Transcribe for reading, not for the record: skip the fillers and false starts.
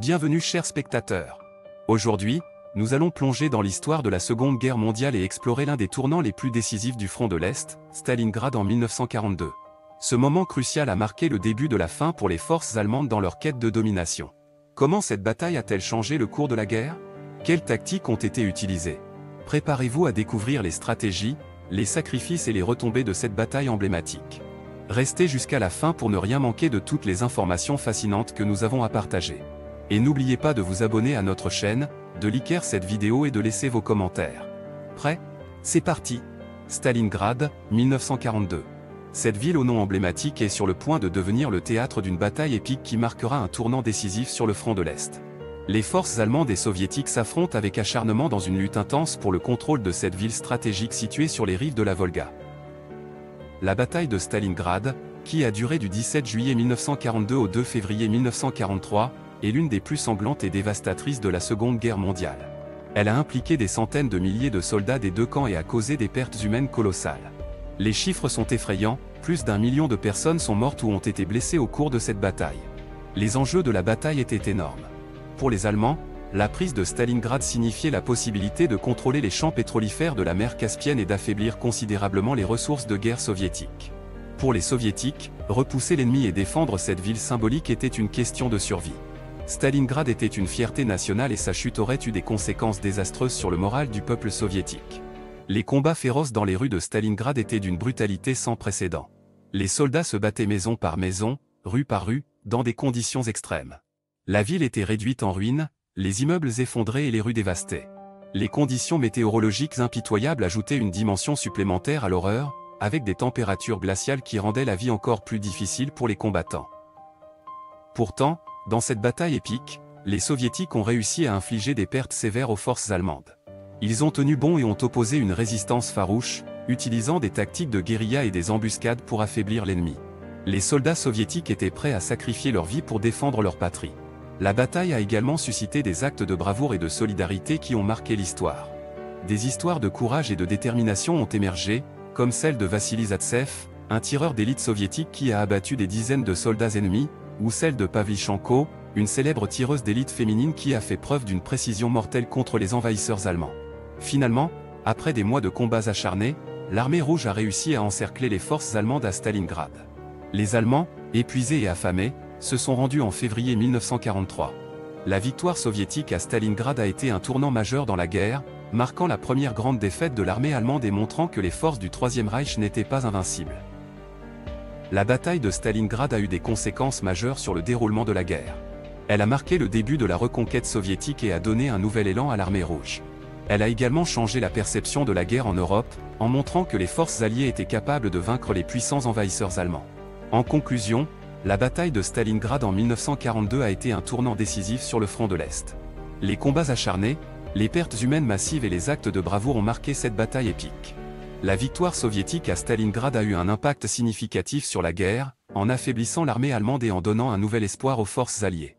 Bienvenue chers spectateurs. Aujourd'hui, nous allons plonger dans l'histoire de la Seconde Guerre mondiale et explorer l'un des tournants les plus décisifs du front de l'Est, Stalingrad en 1942. Ce moment crucial a marqué le début de la fin pour les forces allemandes dans leur quête de domination. Comment cette bataille a-t-elle changé le cours de la guerre? Quelles tactiques ont été utilisées? Préparez-vous à découvrir les stratégies, les sacrifices et les retombées de cette bataille emblématique. Restez jusqu'à la fin pour ne rien manquer de toutes les informations fascinantes que nous avons à partager. Et n'oubliez pas de vous abonner à notre chaîne, de liker cette vidéo et de laisser vos commentaires. Prêt? C'est parti! Stalingrad, 1942. Cette ville au nom emblématique est sur le point de devenir le théâtre d'une bataille épique qui marquera un tournant décisif sur le front de l'Est. Les forces allemandes et soviétiques s'affrontent avec acharnement dans une lutte intense pour le contrôle de cette ville stratégique située sur les rives de la Volga. La bataille de Stalingrad, qui a duré du 17 juillet 1942 au 2 février 1943, est l'une des plus sanglantes et dévastatrices de la Seconde Guerre mondiale. Elle a impliqué des centaines de milliers de soldats des deux camps et a causé des pertes humaines colossales. Les chiffres sont effrayants, plus d'1 million de personnes sont mortes ou ont été blessées au cours de cette bataille. Les enjeux de la bataille étaient énormes. Pour les Allemands, la prise de Stalingrad signifiait la possibilité de contrôler les champs pétrolifères de la mer Caspienne et d'affaiblir considérablement les ressources de guerre soviétiques. Pour les Soviétiques, repousser l'ennemi et défendre cette ville symbolique était une question de survie. Stalingrad était une fierté nationale et sa chute aurait eu des conséquences désastreuses sur le moral du peuple soviétique. Les combats féroces dans les rues de Stalingrad étaient d'une brutalité sans précédent. Les soldats se battaient maison par maison, rue par rue, dans des conditions extrêmes. La ville était réduite en ruines, les immeubles effondrés et les rues dévastées. Les conditions météorologiques impitoyables ajoutaient une dimension supplémentaire à l'horreur, avec des températures glaciales qui rendaient la vie encore plus difficile pour les combattants. Pourtant, dans cette bataille épique, les Soviétiques ont réussi à infliger des pertes sévères aux forces allemandes. Ils ont tenu bon et ont opposé une résistance farouche, utilisant des tactiques de guérilla et des embuscades pour affaiblir l'ennemi. Les soldats soviétiques étaient prêts à sacrifier leur vie pour défendre leur patrie. La bataille a également suscité des actes de bravoure et de solidarité qui ont marqué l'histoire. Des histoires de courage et de détermination ont émergé, comme celle de Vassili Zaitsev, un tireur d'élite soviétique qui a abattu des dizaines de soldats ennemis, ou celle de Pavlyuchenko, une célèbre tireuse d'élite féminine qui a fait preuve d'une précision mortelle contre les envahisseurs allemands. Finalement, après des mois de combats acharnés, l'armée rouge a réussi à encercler les forces allemandes à Stalingrad. Les Allemands, épuisés et affamés, se sont rendus en février 1943. La victoire soviétique à Stalingrad a été un tournant majeur dans la guerre, marquant la première grande défaite de l'armée allemande et montrant que les forces du Troisième Reich n'étaient pas invincibles. La bataille de Stalingrad a eu des conséquences majeures sur le déroulement de la guerre. Elle a marqué le début de la reconquête soviétique et a donné un nouvel élan à l'armée rouge. Elle a également changé la perception de la guerre en Europe, en montrant que les forces alliées étaient capables de vaincre les puissants envahisseurs allemands. En conclusion, la bataille de Stalingrad en 1942 a été un tournant décisif sur le front de l'Est. Les combats acharnés, les pertes humaines massives et les actes de bravoure ont marqué cette bataille épique. La victoire soviétique à Stalingrad a eu un impact significatif sur la guerre, en affaiblissant l'armée allemande et en donnant un nouvel espoir aux forces alliées.